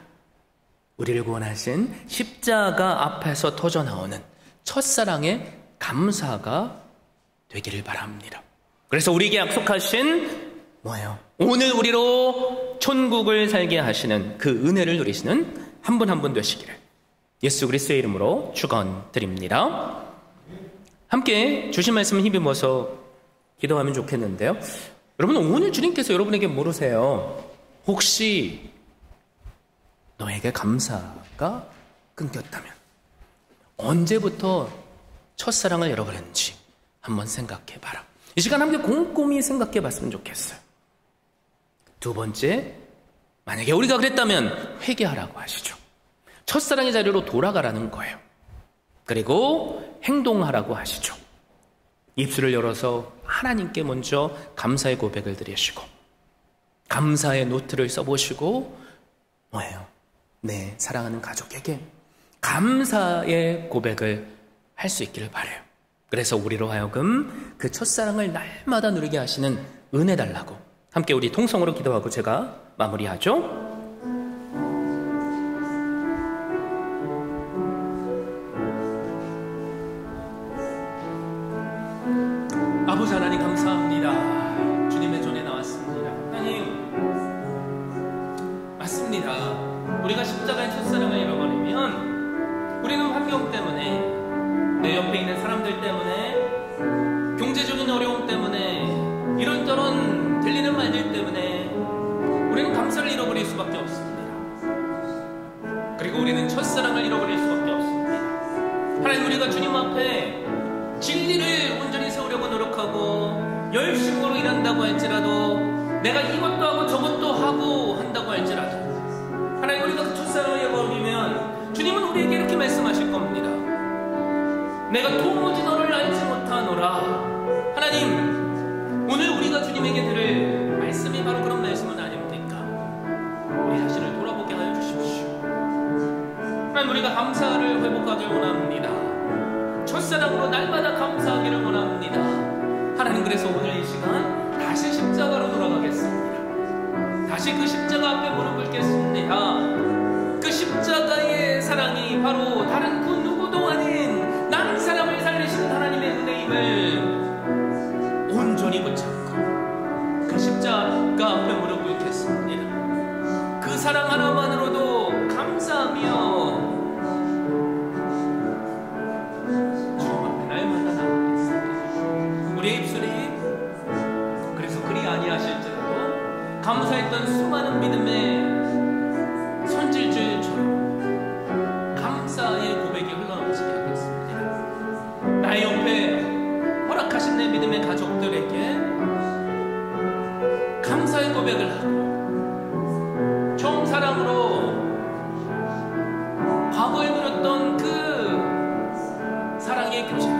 우리를 구원하신 십자가 앞에서 터져나오는 첫사랑의 감사가 되기를 바랍니다. 그래서 우리에게 약속하신 뭐예요? 오늘 우리로 천국을 살게 하시는 그 은혜를 누리시는 한 분 한 분 되시기를 예수 그리스도의 이름으로 축원드립니다. 함께 주신 말씀 힘입어서 기도하면 좋겠는데요. 여러분, 오늘 주님께서 여러분에게 물으세요. 혹시 너에게 감사가 끊겼다면 언제부터 첫사랑을 잃어버렸는지 한번 생각해봐라. 이 시간 함께 곰곰이 생각해봤으면 좋겠어요. 두 번째, 만약에 우리가 그랬다면 회개하라고 하시죠. 첫사랑의 자리로 돌아가라는 거예요. 그리고 행동하라고 하시죠. 입술을 열어서 하나님께 먼저 감사의 고백을 드리시고 감사의 노트를 써보시고 뭐예요? 내 사랑하는 가족에게 감사의 고백을 할 수 있기를 바라요. 그래서 우리로 하여금 그 첫사랑을 날마다 누리게 하시는 은혜 달라고 함께 우리 통성으로 기도하고 제가 마무리하죠. 아버지 하나님 감사합니다. 주님의 전에 나왔습니다. 하나님, 맞습니다. 우리가 십자가의 첫사랑을 잃어버리면 우리는 환경 때문에, 내 옆에 있는 사람들 때문에, 경제적인 어려움 때문에, 이런저런 들리는 말들 때문에 우리는 감사를 잃어버릴 수밖에 없습니다. 그리고 우리는 첫사랑을 잃어버릴 수밖에 없습니다. 하나님, 우리가 주님 앞에 진리를 온전히 세우려고 노력하고 열심으로 일한다고 할지라도, 내가 이것도 하고 저것도 하고 한다고 할지라도, 하나님, 우리가 그 첫사랑을 잃어버리면 주님은 우리에게 이렇게 말씀하실 겁니다. 내가 도무지 너를 알지 못하노라. 하나님, 오늘 우리가 주님에게 들을 말씀이 바로 그런 말씀은 아닙니까? 우리 자신을 돌아보게 하여 주십시오. 하나님, 우리가 감사를 회복하길 원합니다. 첫사랑으로 날마다 감사하기를 원합니다. 하나님, 그래서 오늘 이 시간 다시 십자가로 돌아가겠습니다. 다시 그 십자가 앞에 무릎 꿇겠습니다. 그 십자가의 사랑이 바로 다른 그 누구도 아닌 난 사람을 살리신 하나님의 은혜임을 온전히 붙잡고 그 십자가 앞에 무릎 꿇겠습니다. 그 사랑 하나만으로도 감사하며 우리의 입술이 그래서 그리 아니하실지라도 감사했던 수많은 믿음의 손질줄처럼 감사의 고백이 흘러넘치게 하겠습니다. 나의 옆에 허락하신 내 믿음의 가족들에게 감사의 고백을 하고 정사랑으로 과거에 누렸던 그 사랑의 교제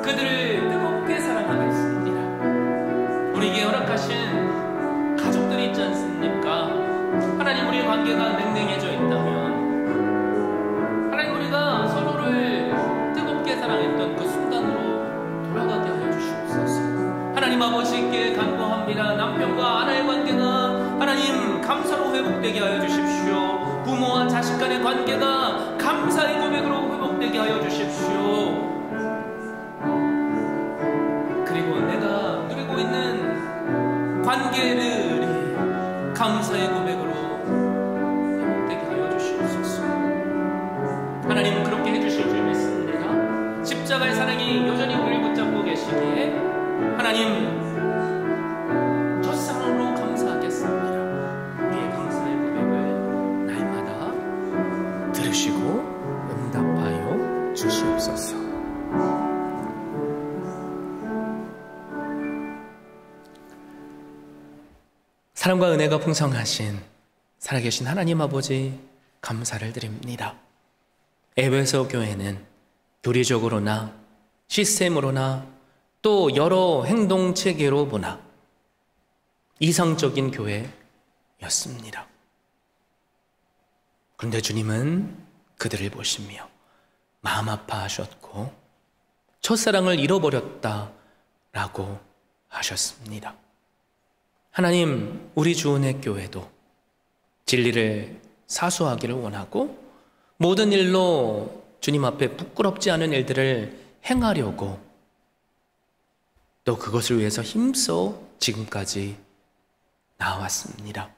그들을 뜨겁게 사랑하겠습니다. 우리에게 허락하신 가족들이 있지 않습니까? 하나님, 우리의 관계가 냉랭해져 있다면 하나님, 우리가 서로를 뜨겁게 사랑했던 그 순간으로 돌아가게 하여 주시옵소서. 하나님 아버지께 간구합니다. 남편과 아내의 관계가 하나님 감사로 회복되게 하여 주십시오. 부모와 자식 간의 관계가 감사의 고백으로 회복되게 하여 주십시오. 내가 누리고 있는 관계들이 감사의 고백으로 회복되게 하여 주시옵소서. 하나님, 그렇게 해주실 줄 믿습니다. 십자가의 사랑이 여전히 우리를 붙잡고 계시기에 하나님, 첫사랑으로 감사하겠습니다. 우리의 감사의 고백을 날마다 들으시고 응답하여 주시옵소서. 사랑과 은혜가 풍성하신 살아계신 하나님 아버지, 감사를 드립니다. 에베소 교회는 교리적으로나 시스템으로나 또 여러 행동 체계로 보나 이상적인 교회였습니다. 그런데 주님은 그들을 보시며 마음 아파하셨고 첫사랑을 잃어버렸다라고 하셨습니다. 하나님, 우리 주은혜 교회도 진리를 사수하기를 원하고 모든 일로 주님 앞에 부끄럽지 않은 일들을 행하려고 또 그것을 위해서 힘써 지금까지 나왔습니다.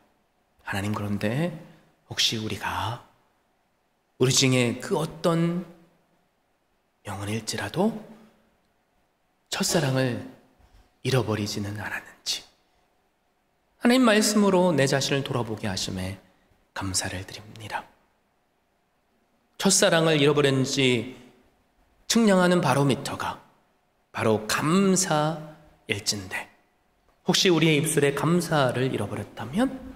하나님, 그런데 혹시 우리가 우리 중에 그 어떤 영혼일지라도 첫사랑을 잃어버리지는 않았는지 하나님 말씀으로 내 자신을 돌아보게 하심에 감사를 드립니다. 첫사랑을 잃어버렸는지 측량하는 바로미터가 바로 감사일진데, 혹시 우리의 입술에 감사를 잃어버렸다면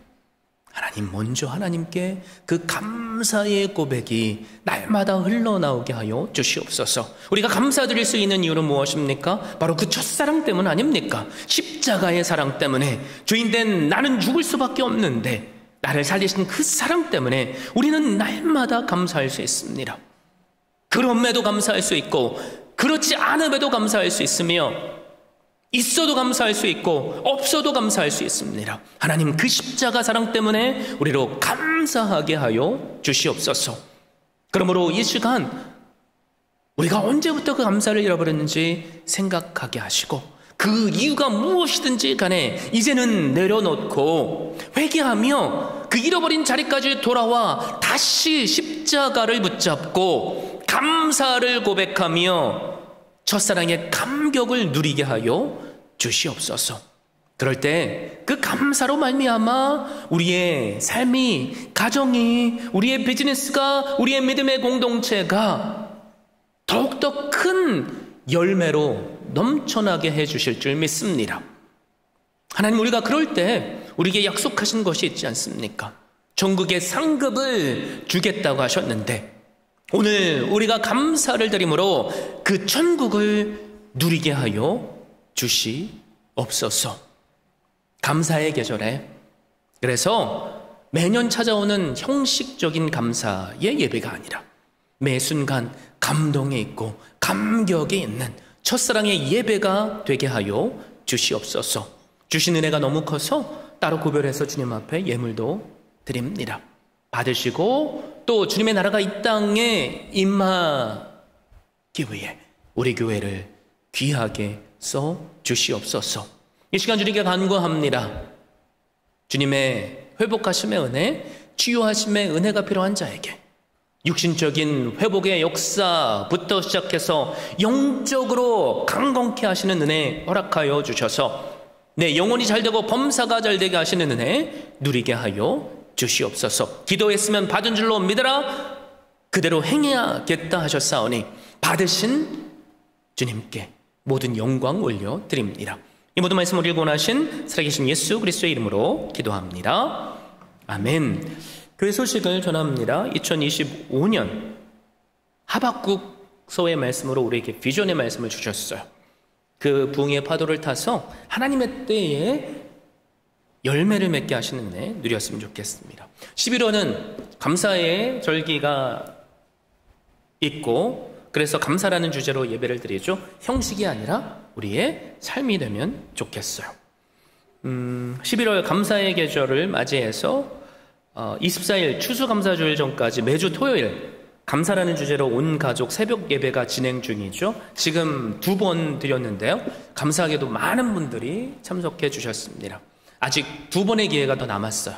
하나님, 먼저 하나님께 그 감사의 고백이 날마다 흘러나오게 하여 주시옵소서. 우리가 감사드릴 수 있는 이유는 무엇입니까? 바로 그 첫사랑 때문 아닙니까? 십자가의 사랑 때문에, 주인된 나는 죽을 수밖에 없는데 나를 살리신 그 사랑 때문에 우리는 날마다 감사할 수 있습니다. 그럼에도 감사할 수 있고 그렇지 않음에도 감사할 수 있으며, 있어도 감사할 수 있고 없어도 감사할 수 있습니다. 하나님, 그 십자가 사랑 때문에 우리로 감사하게 하여 주시옵소서. 그러므로 이 시간 우리가 언제부터 그 감사를 잃어버렸는지 생각하게 하시고 그 이유가 무엇이든지 간에 이제는 내려놓고 회개하며 그 잃어버린 자리까지 돌아와 다시 십자가를 붙잡고 감사를 고백하며 첫사랑의 감격을 누리게 하여 주시옵소서. 그럴 때 그 감사로 말미암아 우리의 삶이, 가정이, 우리의 비즈니스가, 우리의 믿음의 공동체가 더욱더 큰 열매로 넘쳐나게 해주실 줄 믿습니다. 하나님, 우리가 그럴 때 우리에게 약속하신 것이 있지 않습니까? 전국의 상급을 주겠다고 하셨는데 오늘 우리가 감사를 드림으로 그 천국을 누리게 하여 주시옵소서. 감사의 계절에 그래서 매년 찾아오는 형식적인 감사의 예배가 아니라 매 순간 감동에 있고 감격에 있는 첫사랑의 예배가 되게 하여 주시옵소서. 주신 은혜가 너무 커서 따로 구별해서 주님 앞에 예물도 드립니다. 받으시고 또 주님의 나라가 이 땅에 임하기 위해 우리 교회를 귀하게 써 주시옵소서. 이 시간 주님께 간구합니다. 주님의 회복하심의 은혜, 치유하심의 은혜가 필요한 자에게 육신적인 회복의 역사부터 시작해서 영적으로 강건케 하시는 은혜 허락하여 주셔서 내 영혼이 잘되고 범사가 잘되게 하시는 은혜 누리게 하여 주시옵소서. 기도했으면 받은 줄로 믿으라 그대로 행해야겠다 하셨사오니 받으신 주님께 모든 영광 올려드립니다. 이 모든 말씀을 읽고 나신 살아계신 예수 그리스도의 이름으로 기도합니다. 아멘. 교회 소식을 전합니다. 2025년 하박국서의 말씀으로 우리에게 비전의 말씀을 주셨어요. 그 부흥의 파도를 타서 하나님의 때에 열매를 맺게 하시는 은혜 누렸으면 좋겠습니다. 11월은 감사의 절기가 있고 그래서 감사라는 주제로 예배를 드리죠. 형식이 아니라 우리의 삶이 되면 좋겠어요. 11월 감사의 계절을 맞이해서 24일 추수감사주일 전까지 매주 토요일 감사라는 주제로 온 가족 새벽 예배가 진행 중이죠. 지금 2번 드렸는데요. 감사하게도 많은 분들이 참석해 주셨습니다. 아직 2번의 기회가 더 남았어요.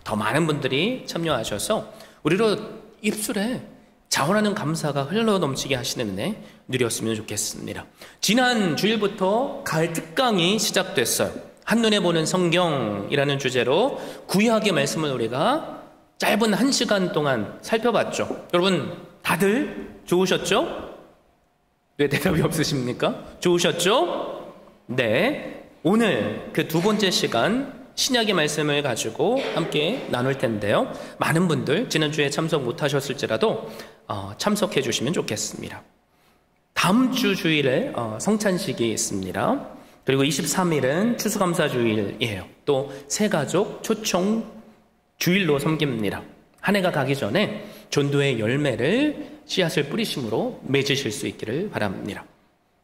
더 많은 분들이 참여하셔서 우리로 입술에 자원하는 감사가 흘러넘치게 하시는 은혜 누렸으면 좋겠습니다. 지난 주일부터 가을 특강이 시작됐어요. 한눈에 보는 성경이라는 주제로 구약의 말씀을 우리가 짧은 1시간 동안 살펴봤죠. 여러분 다들 좋으셨죠? 왜 대답이 없으십니까? 좋으셨죠? 네, 오늘 그 2번째 시간 신약의 말씀을 가지고 함께 나눌 텐데요. 많은 분들 지난주에 참석 못하셨을지라도 참석해 주시면 좋겠습니다. 다음 주 주일에 성찬식이 있습니다. 그리고 23일은 추수감사주일이에요. 또 새가족 초청 주일로 섬깁니다. 한 해가 가기 전에 전도의 열매를 씨앗을 뿌리심으로 맺으실 수 있기를 바랍니다.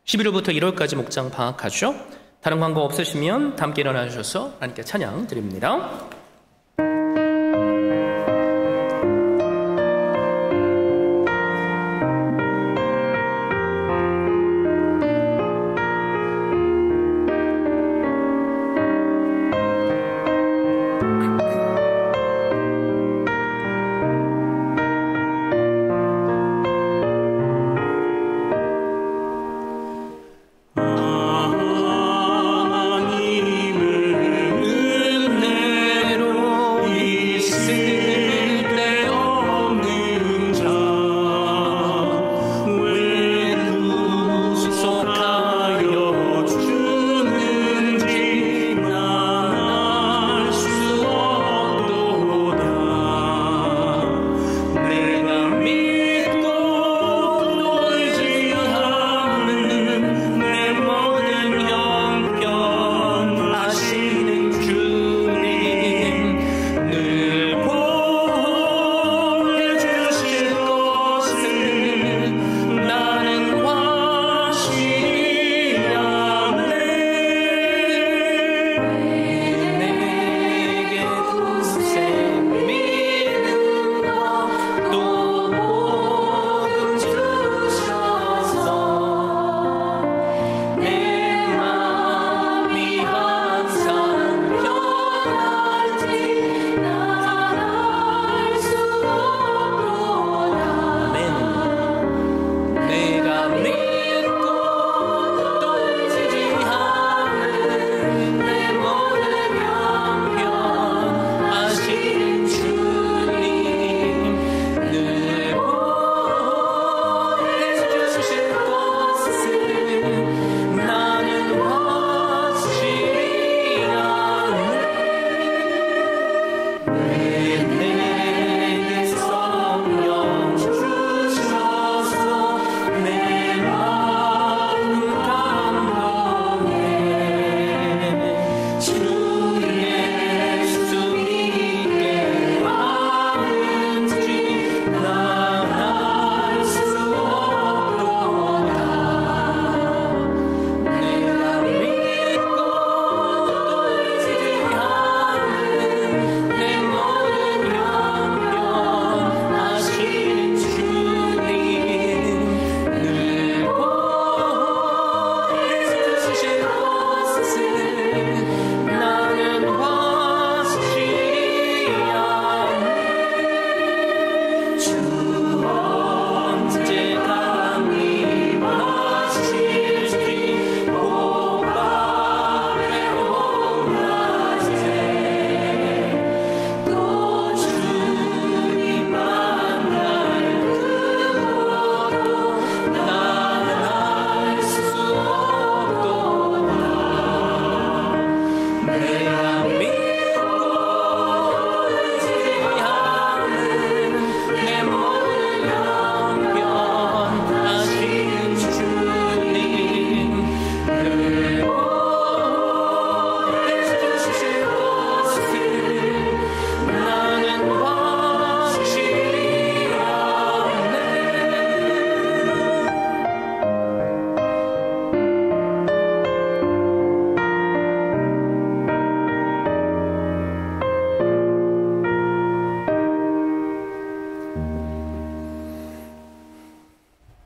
11월부터 1월까지 목장 방학하죠. 다른 광고 없으시면 다 함께 일어나셔서 하나님께 찬양 드립니다. 하나님의 은혜로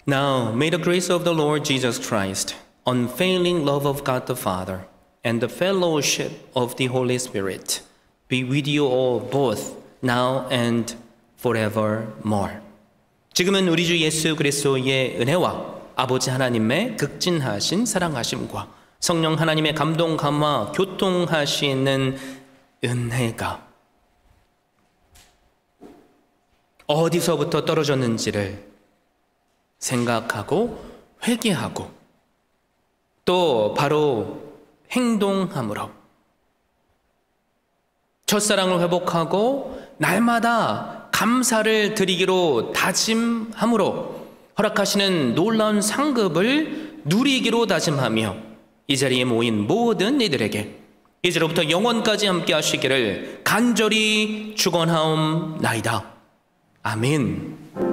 Now, may the grace of the Lord Jesus Christ, unfailing love of God the Father, and the fellowship of the Holy Spirit be with you all both now and forevermore. 지금은 우리 주 예수 그리스도의 은혜와 아버지 하나님의 극진하신 사랑하심과 성령 하나님의 감동, 감화, 교통하시는 은혜가 어디서부터 떨어졌는지를 생각하고 회개하고 또 바로 행동함으로 첫사랑을 회복하고 날마다 감사를 드리기로 다짐함으로 허락하시는 놀라운 상급을 누리기로 다짐하며 이 자리에 모인 모든 이들에게 이제로부터 영원까지 함께 하시기를 간절히 축원하옵나이다. 아멘.